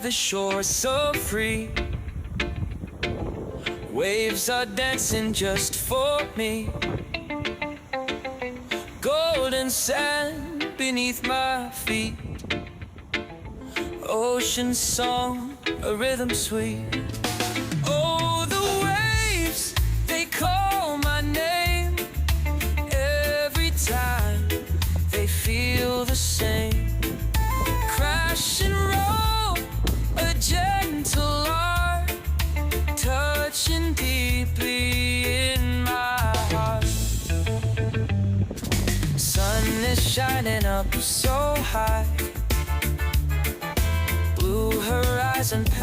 the shore so free. Waves are dancing just for me. Golden sand beneath my feet. Ocean song, a rhythm sweet. Oh, the waves, they call my name. Every time they feel the same. Crash and roll, a gentle art, touching deeply in my heart. Sun is shining up so high, blue horizon past.